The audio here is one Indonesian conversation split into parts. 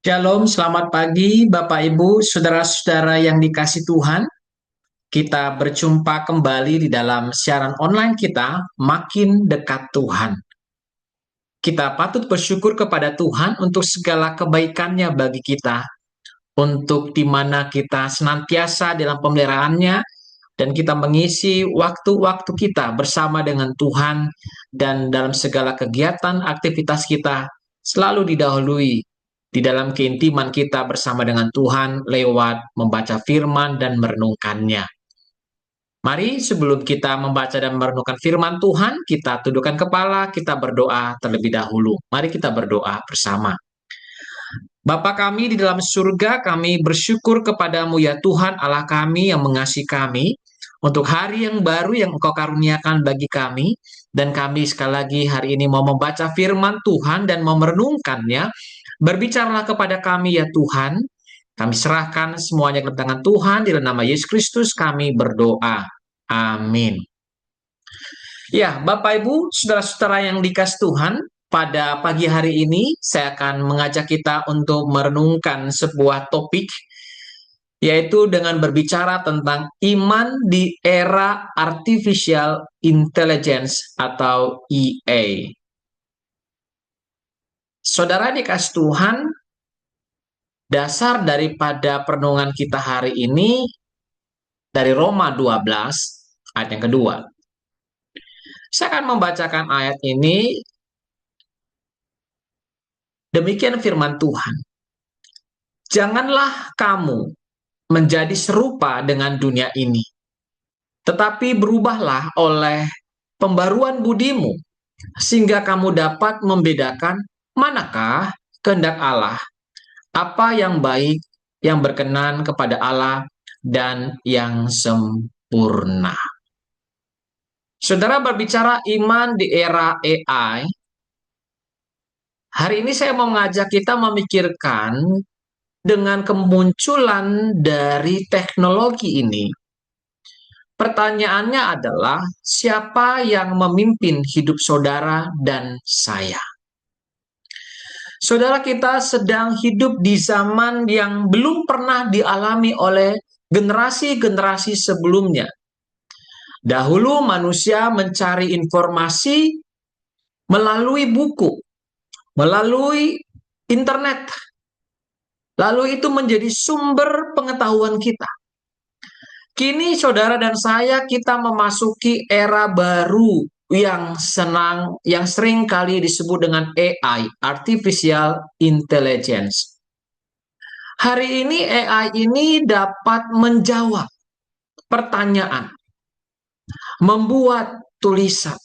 Shalom, selamat pagi Bapak Ibu, saudara-saudara yang dikasih Tuhan. Kita berjumpa kembali di dalam siaran online kita, Makin Dekat Tuhan. Kita patut bersyukur kepada Tuhan untuk segala kebaikannya bagi kita, untuk di mana kita senantiasa dalam pemeliharaannya, dan kita mengisi waktu-waktu kita bersama dengan Tuhan, dan dalam segala kegiatan aktivitas kita selalu didahului di dalam keintiman kita bersama dengan Tuhan lewat membaca firman dan merenungkannya. Mari sebelum kita membaca dan merenungkan firman Tuhan, kita tundukkan kepala, kita berdoa terlebih dahulu. Mari kita berdoa bersama. Bapa kami di dalam surga, kami bersyukur kepadamu ya Tuhan Allah kami yang mengasihi kami untuk hari yang baru yang Engkau karuniakan bagi kami. Dan kami sekali lagi hari ini mau membaca firman Tuhan dan mau merenungkannya. Berbicaralah kepada kami ya Tuhan. Kami serahkan semuanya ke tangan Tuhan. Di dalam nama Yesus Kristus kami berdoa. Amin. Ya, Bapak Ibu, saudara-saudara yang dikasih Tuhan, pada pagi hari ini saya akan mengajak kita untuk merenungkan sebuah topik, yaitu dengan berbicara tentang iman di era artificial intelligence atau EA. Saudara dikasih Tuhan, dasar daripada perenungan kita hari ini dari Roma 12 ayat yang kedua. Saya akan membacakan ayat ini. Demikian firman Tuhan. Janganlah kamu menjadi serupa dengan dunia ini, tetapi berubahlah oleh pembaruan budimu, sehingga kamu dapat membedakan manakah kehendak Allah, apa yang baik, yang berkenan kepada Allah, dan yang sempurna. Saudara berbicara iman di era AI, hari ini saya mau mengajak kita memikirkan dengan kemunculan dari teknologi ini. Pertanyaannya adalah, siapa yang memimpin hidup saudara dan saya? Saudara, kita sedang hidup di zaman yang belum pernah dialami oleh generasi-generasi sebelumnya. Dahulu manusia mencari informasi melalui buku, melalui internet. Lalu itu menjadi sumber pengetahuan kita. Kini saudara dan saya kita memasuki era baru yang sering kali disebut dengan AI, Artificial Intelligence. Hari ini AI ini dapat menjawab pertanyaan, membuat tulisan,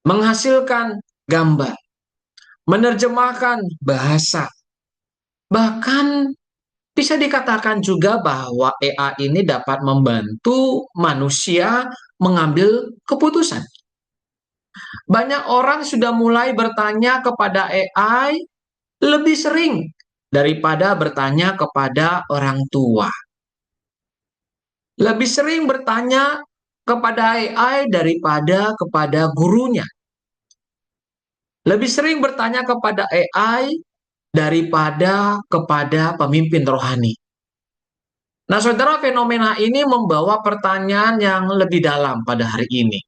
menghasilkan gambar, menerjemahkan bahasa. Bahkan bisa dikatakan juga bahwa AI ini dapat membantu manusia mengambil keputusan. Banyak orang sudah mulai bertanya kepada AI lebih sering daripada bertanya kepada orang tua. Lebih sering bertanya kepada AI daripada kepada gurunya. Lebih sering bertanya kepada AI daripada kepada pemimpin rohani. Nah, saudara, fenomena ini membawa pertanyaan yang lebih dalam pada hari ini.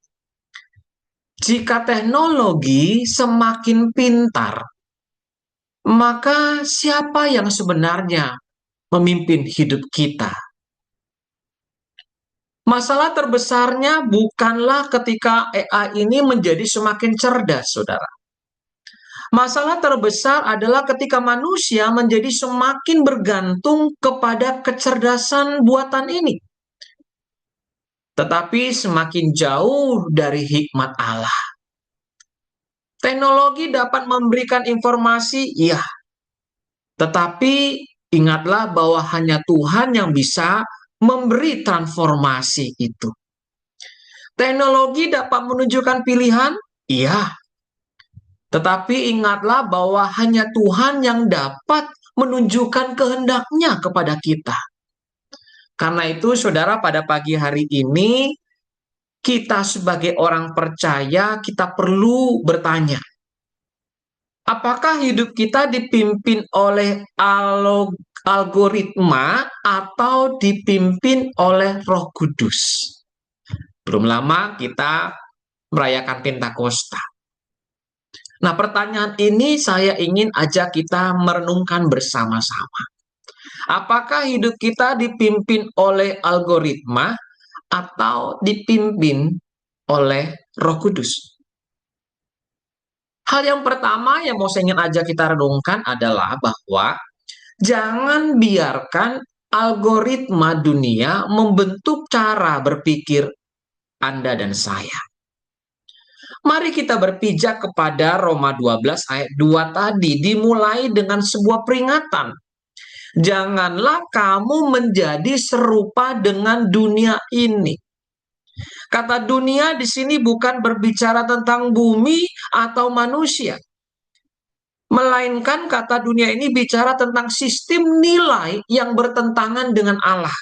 Jika teknologi semakin pintar, maka siapa yang sebenarnya memimpin hidup kita? Masalah terbesarnya bukanlah ketika AI ini menjadi semakin cerdas, saudara. Masalah terbesar adalah ketika manusia menjadi semakin bergantung kepada kecerdasan buatan ini, tetapi semakin jauh dari hikmat Allah. Teknologi dapat memberikan informasi, ya, tetapi ingatlah bahwa hanya Tuhan yang bisa memberi transformasi itu. Teknologi dapat menunjukkan pilihan, iya, tetapi ingatlah bahwa hanya Tuhan yang dapat menunjukkan kehendaknya kepada kita. Karena itu, saudara, pada pagi hari ini, kita sebagai orang percaya, kita perlu bertanya, Apakah hidup kita dipimpin oleh algoritma atau dipimpin oleh Roh Kudus? Belum lama kita merayakan Pentakosta. Nah, pertanyaan ini saya ingin ajak kita merenungkan bersama-sama. Apakah hidup kita dipimpin oleh algoritma atau dipimpin oleh Roh Kudus? Hal yang pertama yang mau saya ingin ajak kita renungkan adalah bahwa jangan biarkan algoritma dunia membentuk cara berpikir Anda dan saya. Mari kita berpijak kepada Roma 12 ayat 2 tadi, dimulai dengan sebuah peringatan. Janganlah kamu menjadi serupa dengan dunia ini. Kata dunia di sini bukan berbicara tentang bumi atau manusia. Melainkan kata dunia ini bicara tentang sistem nilai yang bertentangan dengan Allah.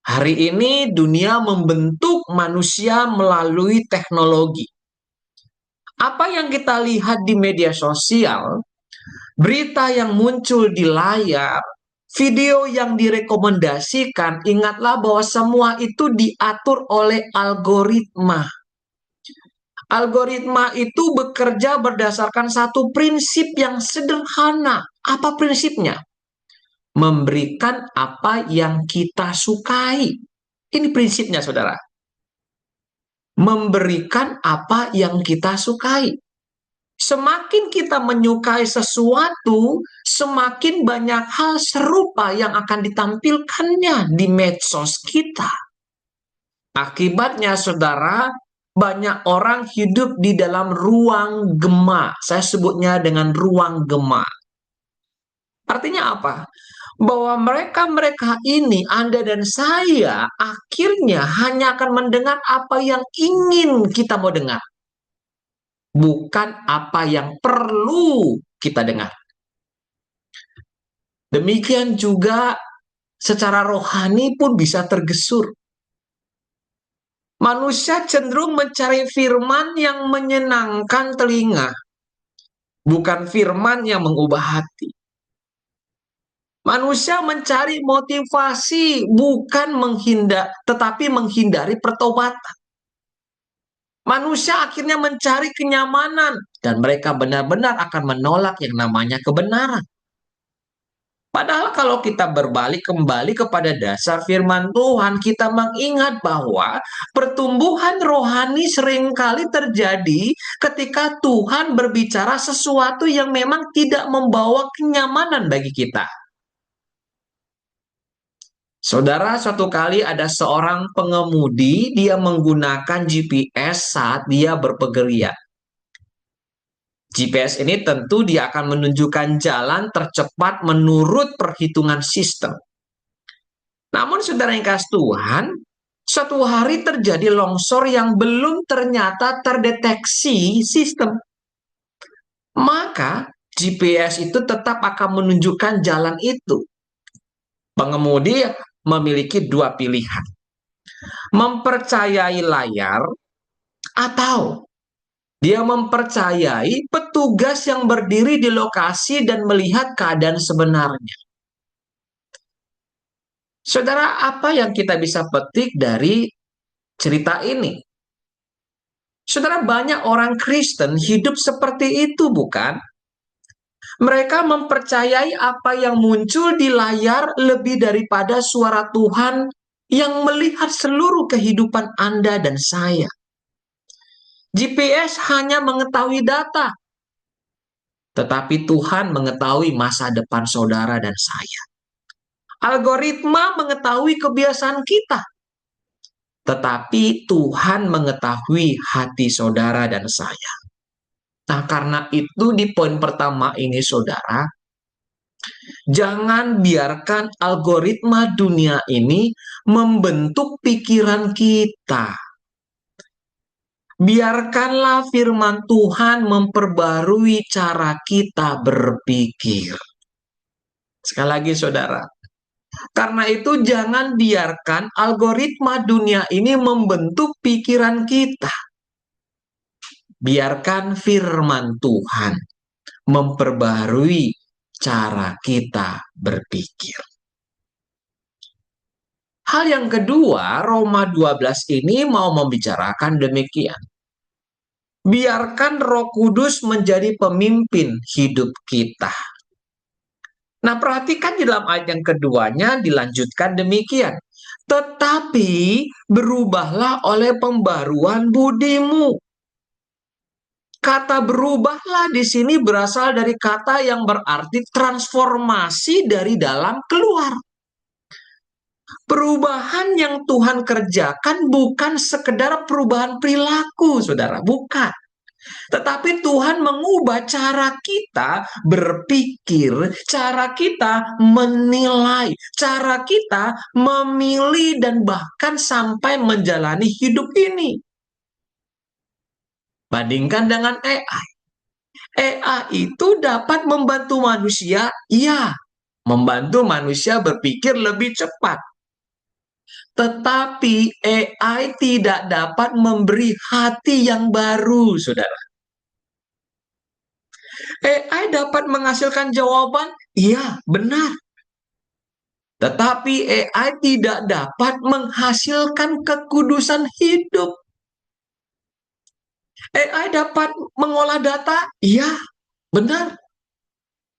Hari ini dunia membentuk manusia melalui teknologi. Apa yang kita lihat di media sosial, berita yang muncul di layar, video yang direkomendasikan, ingatlah bahwa semua itu diatur oleh algoritma. Algoritma itu bekerja berdasarkan satu prinsip yang sederhana. Apa prinsipnya? Memberikan apa yang kita sukai. Ini prinsipnya, saudara. Memberikan apa yang kita sukai. Semakin kita menyukai sesuatu, semakin banyak hal serupa yang akan ditampilkannya di medsos kita. Akibatnya, saudara, banyak orang hidup di dalam ruang gema. Saya sebutnya dengan ruang gema. Artinya apa? Bahwa mereka ini, Anda dan saya, akhirnya hanya akan mendengar apa yang ingin kita mau dengar. Bukan apa yang perlu kita dengar. Demikian juga secara rohani pun bisa tergesur. Manusia cenderung mencari firman yang menyenangkan telinga, bukan firman yang mengubah hati. Manusia mencari motivasi bukan tetapi menghindari pertobatan. Manusia akhirnya mencari kenyamanan dan mereka benar-benar akan menolak yang namanya kebenaran. Padahal kalau kita berbalik kembali kepada dasar firman Tuhan, kita mengingat bahwa pertumbuhan rohani seringkali terjadi ketika Tuhan berbicara sesuatu yang memang tidak membawa kenyamanan bagi kita. Saudara, suatu kali ada seorang pengemudi, dia menggunakan GPS saat dia berpergian. GPS ini tentu dia akan menunjukkan jalan tercepat menurut perhitungan sistem. Namun saudara yang kasih Tuhan, suatu hari terjadi longsor yang belum ternyata terdeteksi sistem. Maka GPS itu tetap akan menunjukkan jalan itu. Pengemudi memiliki dua pilihan. Mempercayai layar atau dia mempercayai petugas yang berdiri di lokasi dan melihat keadaan sebenarnya. Saudara, apa yang kita bisa petik dari cerita ini? Saudara, banyak orang Kristen hidup seperti itu, bukan? Mereka mempercayai apa yang muncul di layar lebih daripada suara Tuhan yang melihat seluruh kehidupan Anda dan saya. GPS hanya mengetahui data, tetapi Tuhan mengetahui masa depan saudara dan saya. Algoritma mengetahui kebiasaan kita, tetapi Tuhan mengetahui hati saudara dan saya. Nah, karena itu di poin pertama ini, saudara, jangan biarkan algoritma dunia ini membentuk pikiran kita. Biarkanlah firman Tuhan memperbarui cara kita berpikir. Sekali lagi, saudara. Karena itu jangan biarkan algoritma dunia ini membentuk pikiran kita. Biarkan firman Tuhan memperbaharui cara kita berpikir. Hal yang kedua, Roma 12 ini mau membicarakan demikian. Biarkan Roh Kudus menjadi pemimpin hidup kita. Nah, perhatikan di dalam ayat yang keduanya dilanjutkan demikian. Tetapi berubahlah oleh pembaruan budimu. Kata berubahlah di sini berasal dari kata yang berarti transformasi dari dalam keluar. Perubahan yang Tuhan kerjakan bukan sekedar perubahan perilaku, saudara, bukan. Tetapi Tuhan mengubah cara kita berpikir, cara kita menilai, cara kita memilih, dan bahkan sampai menjalani hidup ini. Bandingkan dengan AI. AI itu dapat membantu manusia, iya, membantu manusia berpikir lebih cepat. Tetapi AI tidak dapat memberi hati yang baru, saudara. AI dapat menghasilkan jawaban, iya, benar. Tetapi AI tidak dapat menghasilkan kekudusan hidup. AI dapat mengolah data, iya, benar.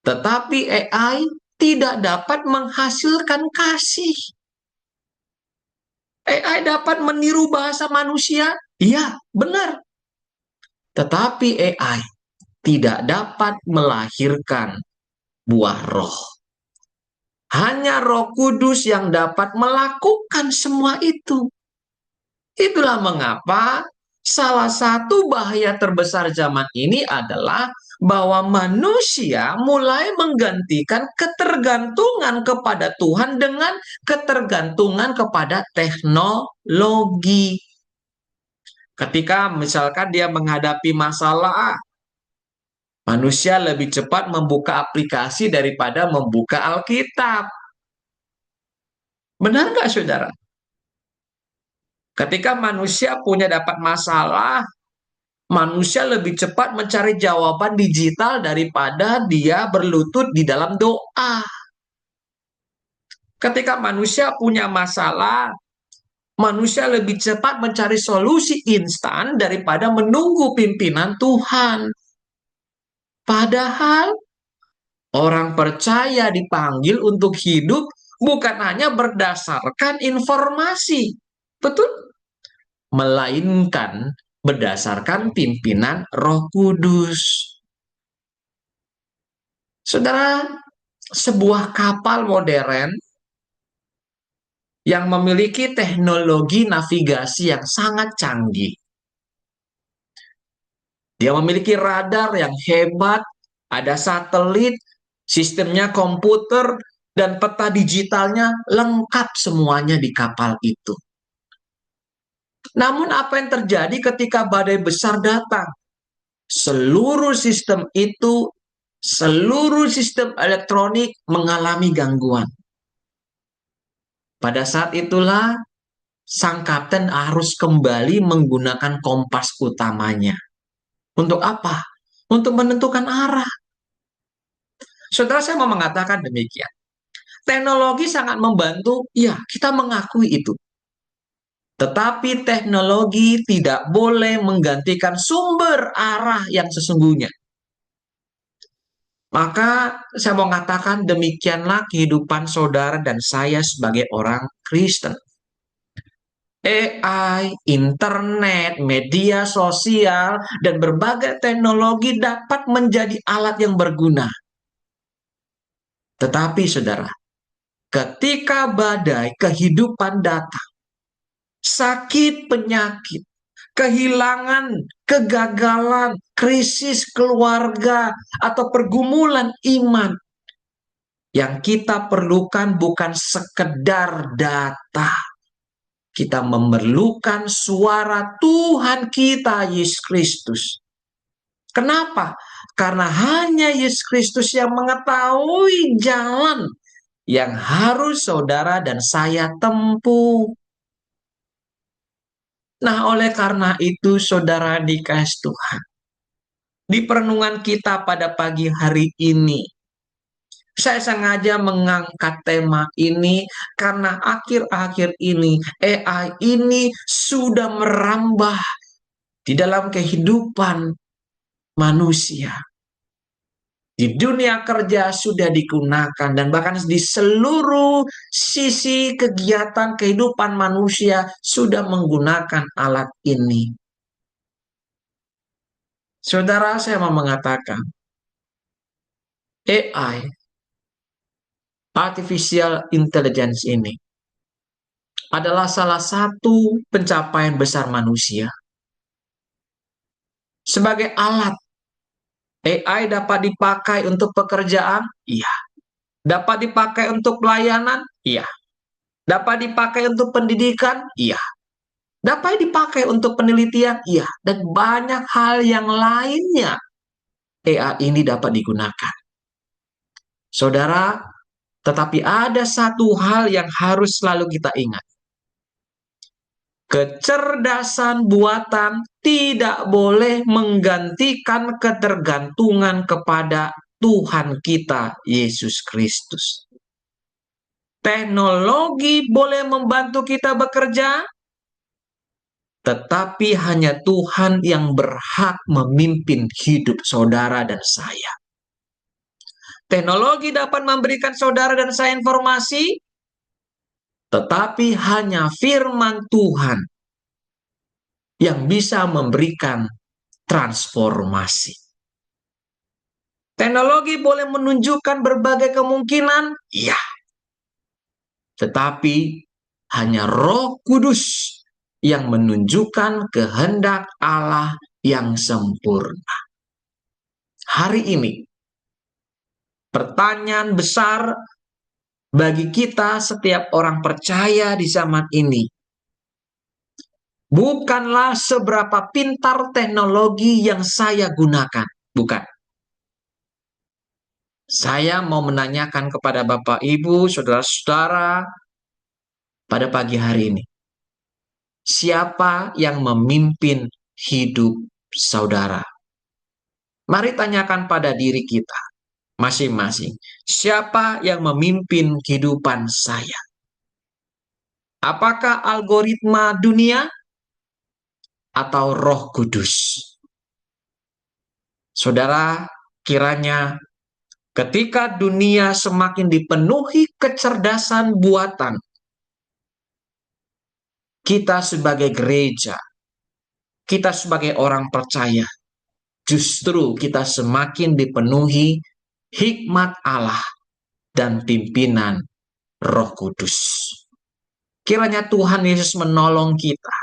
Tetapi AI tidak dapat menghasilkan kasih. AI dapat meniru bahasa manusia, iya, benar. Tetapi AI tidak dapat melahirkan buah roh. Hanya Roh Kudus yang dapat melakukan semua itu. Itulah mengapa salah satu bahaya terbesar zaman ini adalah bahwa manusia mulai menggantikan ketergantungan kepada Tuhan dengan ketergantungan kepada teknologi. Ketika misalkan dia menghadapi masalah, manusia lebih cepat membuka aplikasi daripada membuka Alkitab. Benar nggak, saudara? Ketika manusia dapat masalah, manusia lebih cepat mencari jawaban digital daripada dia berlutut di dalam doa. Ketika manusia punya masalah, manusia lebih cepat mencari solusi instan daripada menunggu pimpinan Tuhan. Padahal orang percaya dipanggil untuk hidup bukan hanya berdasarkan informasi, betul? Melainkan berdasarkan pimpinan Roh Kudus. Saudara, sebuah kapal modern yang memiliki teknologi navigasi yang sangat canggih. Dia memiliki radar yang hebat, ada satelit, sistemnya komputer, dan peta digitalnya lengkap semuanya di kapal itu. Namun apa yang terjadi ketika badai besar datang? Seluruh sistem itu, seluruh sistem elektronik mengalami gangguan. Pada saat itulah sang kapten harus kembali menggunakan kompas utamanya. Untuk apa? Untuk menentukan arah. Saudara, saya mau mengatakan demikian. Teknologi sangat membantu, ya, kita mengakui itu. Tetapi teknologi tidak boleh menggantikan sumber arah yang sesungguhnya. Maka saya mau mengatakan demikianlah kehidupan saudara dan saya sebagai orang Kristen. AI, internet, media sosial, dan berbagai teknologi dapat menjadi alat yang berguna. Tetapi saudara, ketika badai kehidupan datang, sakit, penyakit, kehilangan, kegagalan, krisis keluarga, atau pergumulan iman, yang kita perlukan bukan sekedar data. Kita memerlukan suara Tuhan kita, Yesus Kristus. Kenapa? Karena hanya Yesus Kristus yang mengetahui jalan yang harus saudara dan saya tempuh. Nah, oleh karena itu, saudara dikasih Tuhan, Di perenungan kita pada pagi hari ini, saya sengaja mengangkat tema ini karena akhir-akhir ini AI ini sudah merambah di dalam kehidupan manusia. Di dunia kerja sudah digunakan dan bahkan di seluruh sisi kegiatan kehidupan manusia sudah menggunakan alat ini. Saudara, saya mau mengatakan AI, Artificial Intelligence ini adalah salah satu pencapaian besar manusia. Sebagai alat, AI dapat dipakai untuk pekerjaan? Iya. Dapat dipakai untuk pelayanan? Iya. Dapat dipakai untuk pendidikan? Iya. Dapat dipakai untuk penelitian? Iya. Dan banyak hal yang lainnya AI ini dapat digunakan. Saudara, tetapi ada satu hal yang harus selalu kita ingat. Kecerdasan buatan tidak boleh menggantikan ketergantungan kepada Tuhan kita, Yesus Kristus. Teknologi boleh membantu kita bekerja, tetapi hanya Tuhan yang berhak memimpin hidup saudara dan saya. Teknologi dapat memberikan saudara dan saya informasi, tetapi hanya firman Tuhan yang bisa memberikan transformasi. Teknologi boleh menunjukkan berbagai kemungkinan, ya. Tetapi hanya Roh Kudus yang menunjukkan kehendak Allah yang sempurna. Hari ini, pertanyaan besar bagi kita setiap orang percaya di zaman ini, bukanlah seberapa pintar teknologi yang saya gunakan. Bukan. Saya mau menanyakan kepada Bapak, Ibu, saudara-saudara pada pagi hari ini. Siapa yang memimpin hidup saudara? Mari tanyakan pada diri kita masing-masing. Siapa yang memimpin kehidupan saya? Apakah algoritma dunia atau Roh Kudus? Saudara, kiranya ketika dunia semakin dipenuhi kecerdasan buatan, kita sebagai gereja, kita sebagai orang percaya, justru kita semakin dipenuhi hikmat Allah dan pimpinan Roh Kudus. Kiranya Tuhan Yesus menolong kita,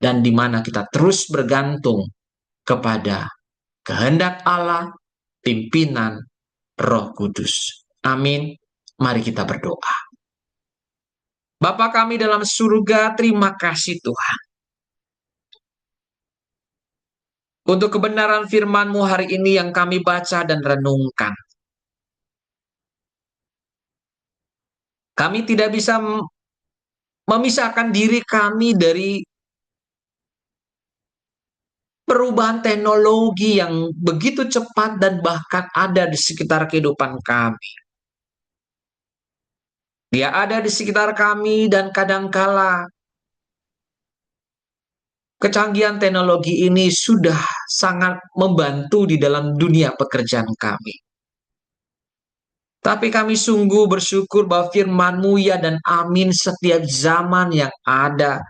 dan di mana kita terus bergantung kepada kehendak Allah, pimpinan Roh Kudus. Amin. Mari kita berdoa. Bapa kami dalam surga, terima kasih Tuhan untuk kebenaran firman-Mu hari ini yang kami baca dan renungkan. Kami tidak bisa memisahkan diri kami dari perubahan teknologi yang begitu cepat dan bahkan ada di sekitar kehidupan kami. Dia ada di sekitar kami dan kadangkala kecanggihan teknologi ini sudah sangat membantu di dalam dunia pekerjaan kami. Tapi kami sungguh bersyukur bahwa firman-Mu ya dan amin setiap zaman yang ada.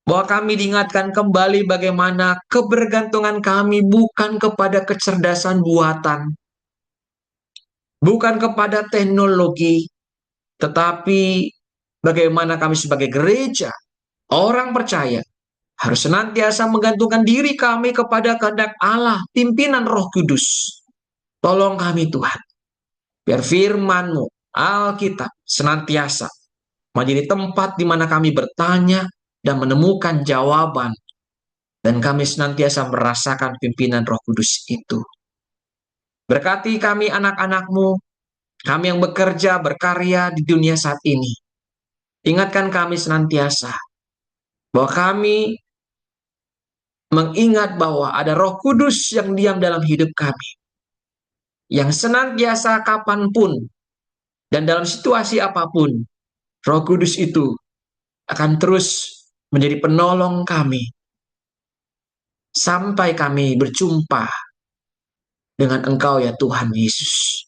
Bahwa kami diingatkan kembali bagaimana kebergantungan kami bukan kepada kecerdasan buatan, bukan kepada teknologi, tetapi bagaimana kami sebagai gereja, orang percaya, harus senantiasa menggantungkan diri kami kepada kehendak Allah, pimpinan Roh Kudus. Tolong kami Tuhan, biar firman-Mu, Alkitab, senantiasa menjadi tempat di mana kami bertanya dan menemukan jawaban. Dan kami senantiasa merasakan pimpinan Roh Kudus itu. Berkati kami anak-anak-Mu, kami yang bekerja, berkarya di dunia saat ini. Ingatkan kami senantiasa bahwa kami mengingat bahwa ada Roh Kudus yang diam dalam hidup kami, yang senantiasa kapanpun dan dalam situasi apapun, Roh Kudus itu akan terus menjadi penolong kami sampai kami berjumpa dengan Engkau ya Tuhan Yesus.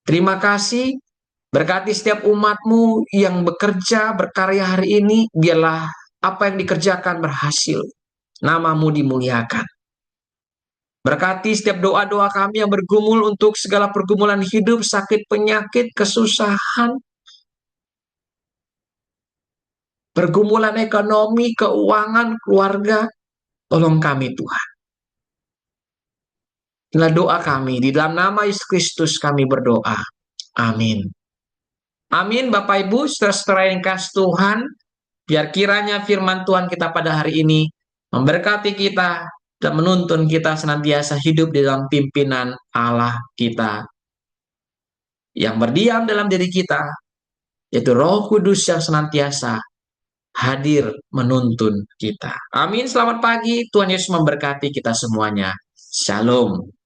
Terima kasih, berkati setiap umat-Mu yang bekerja, berkarya hari ini, biarlah apa yang dikerjakan berhasil, nama-Mu dimuliakan. Berkati setiap doa-doa kami yang bergumul untuk segala pergumulan hidup, sakit, penyakit, kesusahan, pergumulan ekonomi, keuangan, keluarga. Tolong kami Tuhan. Inilah doa kami. Di dalam nama Yesus Kristus kami berdoa. Amin. Amin Bapak Ibu, saudara-saudara yang kasih Tuhan. Biar kiranya firman Tuhan kita pada hari ini memberkati kita dan menuntun kita senantiasa hidup di dalam pimpinan Allah kita yang berdiam dalam diri kita, yaitu Roh Kudus yang senantiasa hadir menuntun kita. Amin. Selamat pagi. Tuhan Yesus memberkati kita semuanya. Shalom.